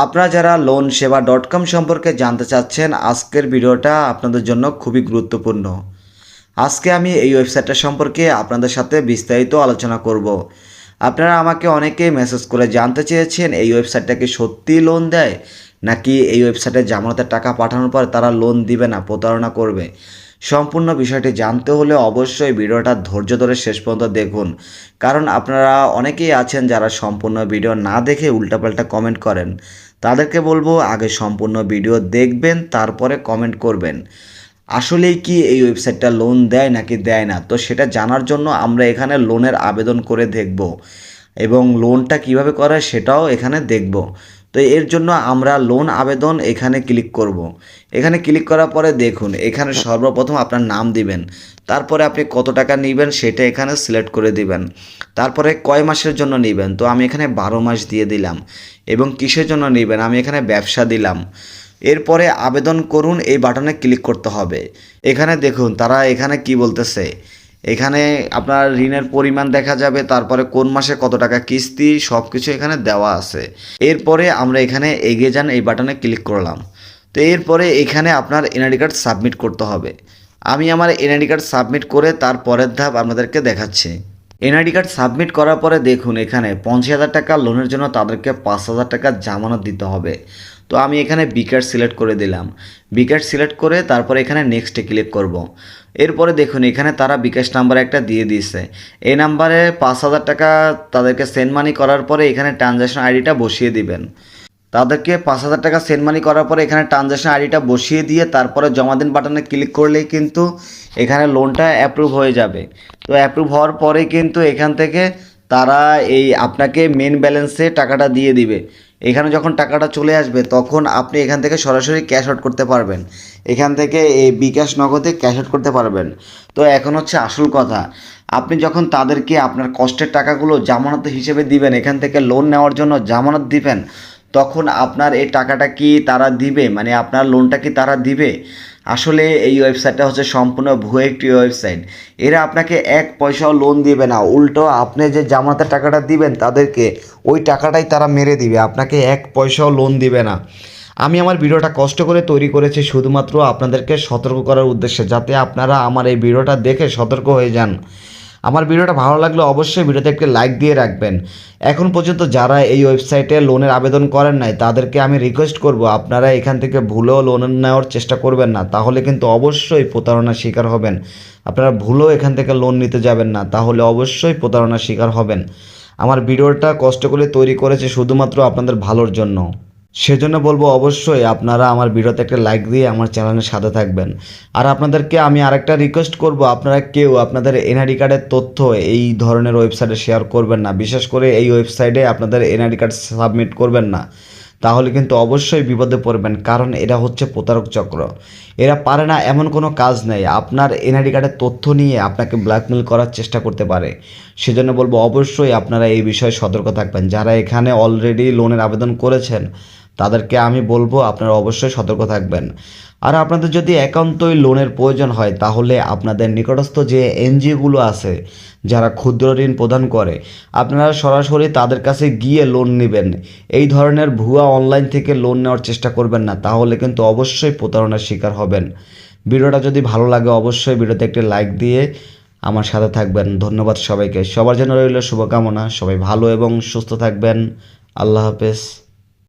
আপনারা যারা loanSeva.com সম্পর্কে জানতে চাচ্ছেন, আজকের ভিডিওটা আপনাদের জন্য খুবই গুরুত্বপূর্ণ। আজকে আমি এই ওয়েবসাইটটা সম্পর্কে আপনাদের সাথে বিস্তারিত আলোচনা করব। আপনারা আমাকে অনেকেই মেসেজ করে জানতে চেয়েছেন এই ওয়েবসাইটটা কি সত্যিই লোন দেয়, নাকি এই ওয়েবসাইটে জামানতের টাকা পাঠানোর পর তারা লোন দিবে না, প্রতারণা করবে। সম্পূর্ণ বিষয়টি জানতে হলে অবশ্যই ভিডিওটা ধৈর্য ধরে শেষ পর্যন্ত দেখুন, কারণ আপনারা অনেকেই আছেন যারা সম্পূর্ণ ভিডিও না দেখে উল্টাপাল্টা কমেন্ট করেন। তাদেরকে বলবো আগে সম্পূর্ণ ভিডিও দেখবেন, তারপরে কমেন্ট করবেন। আসলেই কি এই ওয়েবসাইটটা লোন দেয় নাকি দেয় না, তো সেটা জানার জন্য আমরা এখানে লোনের আবেদন করে দেখব এবং লোনটা কিভাবে করে সেটাও এখানে দেখব। তো এর জন্য আমরা লোন আবেদন এখানে ক্লিক করব। এখানে ক্লিক করার পরে দেখুন, এখানে সর্বপ্রথম আপনার নাম দিবেন, তারপরে আপনি কত টাকা নেবেন সেটা এখানে সিলেক্ট করে দিবেন। তারপরে কয় মাসের জন্য নেবেন, তো আমি এখানে 12 মাস দিয়ে দিলাম। এবং কিসের জন্য নেবেন, আমি এখানে ব্যবসা দিলাম। এরপরে আবেদন করুন এই বাটনে ক্লিক করতে হবে। এখানে দেখুন তারা এখানে কি বলতেছে, এখানে আপনার ঋণের পরিমাণ দেখা যাবে, তারপরে কোন মাসে কত টাকা কিস্তি সব কিছু এখানে দেওয়া আছে। এরপরে আমরা এখানে এগিয়ে যান এই বাটনে ক্লিক করলাম। তো এরপরে এখানে আপনার এনআইডি কার্ড সাবমিট করতে হবে। আমি আমার এনআইডি কার্ড সাবমিট করে তার পরের ধাপ আপনাদেরকে দেখাচ্ছি। এনআইডি কার্ড সাবমিট করার পরে দেখুন এখানে 50,000 টাকা লোনের জন্য তাদেরকে 5,000 টাকা জামানত দিতে হবে। তো আমি এখানে বিকাশ সিলেক্ট করে দিলাম। বিকাশ সিলেক্ট করে তারপরে এখানে নেক্সটে ক্লিক করব। এরপরে দেখুন এখানে তারা বিকাশ নাম্বার একটা দিয়ে দিয়েছে। এই নাম্বারে 5,000 টাকা তাদেরকে সেন্ড মানি করার পরে এখানে ট্রানজ্যাকশন আইডিটা বসিয়ে দিবেন। তাদেরকে 5,000 টাকা সেন্ড মানি করার পরে এখানে ট্রানজ্যাকশন আইডিটা বসিয়ে দিয়ে তারপরে জমা দিন বাটনে ক্লিক করলেই কিন্তু এখানে লোনটা অ্যাপ্রুভ হয়ে যাবে। তো অ্যাপ্রুভ হওয়ার পরে কিন্তু এখান থেকে তারা এই আপনাকে মেন ব্যালেন্সে টাকাটা দিয়ে দিবে। এখানে যখন টাকাটা চলে আসবে তখন আপনি এখান থেকে সরাসরি ক্যাশ আউট করতে পারবেন। এখান থেকে এই বিকাশ নগদে ক্যাশ আউট করতে পারবেন। তো এখন হচ্ছে আসল কথা, আপনি যখন তাদেরকে আপনার কষ্টের টাকাগুলো জামানত হিসেবে দিবেন, এখান থেকে লোন নেওয়ার জন্য জামানত দিবেন, তখন আপনার এই টাকাটা কি তারা দিবে, মানে আপনার লোনটা কি তারা দিবে? আসলে এই ওয়েবসাইটটা হচ্ছে সম্পূর্ণ ভুয়ো একটি ওয়েবসাইট। এরা আপনাকে এক পয়সাও লোন দিবে না, উল্টো আপনি যে জামানতের টাকাটা দিবেন তাদেরকে, ওই টাকাটাই তারা মেরে দিবে, আপনাকে এক পয়সাও লোন দিবে না। আমি আমার ভিডিওটা কষ্ট করে তৈরি করেছি শুধুমাত্র আপনাদেরকে সতর্ক করার উদ্দেশ্যে, যাতে আপনারা আমার এই ভিডিওটা দেখে সতর্ক হয়ে যান। আমার ভিডিওটা ভালো লাগলে অবশ্যই ভিডিওতে একটি লাইক দিয়ে রাখবেন। এখন পর্যন্ত যারা এই ওয়েবসাইটে লোনের আবেদন করেন নাই তাদেরকে আমি রিকোয়েস্ট করব, আপনারা এখান থেকে ভুলেও লোন নেওয়ার চেষ্টা করবেন না, তাহলে কিন্তু অবশ্যই প্রতারণার শিকার হবেন। আপনারা ভুলেও এখান থেকে লোন নিতে যাবেন না, তাহলে অবশ্যই প্রতারণার শিকার হবেন। আমার ভিডিওটা কষ্ট করে তৈরি করেছি শুধুমাত্র আপনাদের ভালোর জন্য। সেজন্য বলবো অবশ্যই আপনারা আমার ভিডিওতে একটা লাইক দিয়ে আমার চ্যানেলের সাথে থাকবেন। আর আপনাদেরকে আমি আরেকটা রিকোয়েস্ট করব, আপনারা কেউ আপনাদের এনআইডি কার্ডের তথ্য এই ধরনের ওয়েবসাইটে শেয়ার করবেন না। বিশেষ করে এই ওয়েবসাইটে আপনাদের এনআইডি কার্ড সাবমিট করবেন না, তাহলে কিন্তু অবশ্যই বিপদে পড়বেন, কারণ এরা হচ্ছে প্রতারক চক্র। এরা পারে না এমন কোনো কাজ নেই, আপনার এনআইডি কার্ডের তথ্য নিয়ে আপনাকে ব্ল্যাকমেল করার চেষ্টা করতে পারে। সেজন্য বলবো অবশ্যই আপনারা এই বিষয়ে সতর্ক থাকবেন। যারা এখানে অলরেডি লোনের আবেদন করেছেন তাদেরকে আমি বলবো আপনারা অবশ্যই সতর্ক থাকবেন। আর আপনাদের যদি একান্তই লোনের প্রয়োজন হয় তাহলে আপনাদের নিকটস্থ যে এনজিওগুলো আছে যারা ক্ষুদ্র ঋণ প্রদান করে, আপনারা সরাসরি তাদের কাছে গিয়ে লোন নেবেন। এই ধরনের ভুয়া অনলাইন থেকে লোন নেওয়ার চেষ্টা করবেন না, তাহলে কিন্তু অবশ্যই প্রতারণার শিকার হবেন। ভিডিওটা যদি ভালো লাগে অবশ্যই ভিডিওতে একটি লাইক দিয়ে আমার সাথে থাকবেন। ধন্যবাদ সবাইকে। সবার জন্য রইল শুভকামনা, সবাই ভালো এবং সুস্থ থাকবেন। আল্লাহ হাফেজ।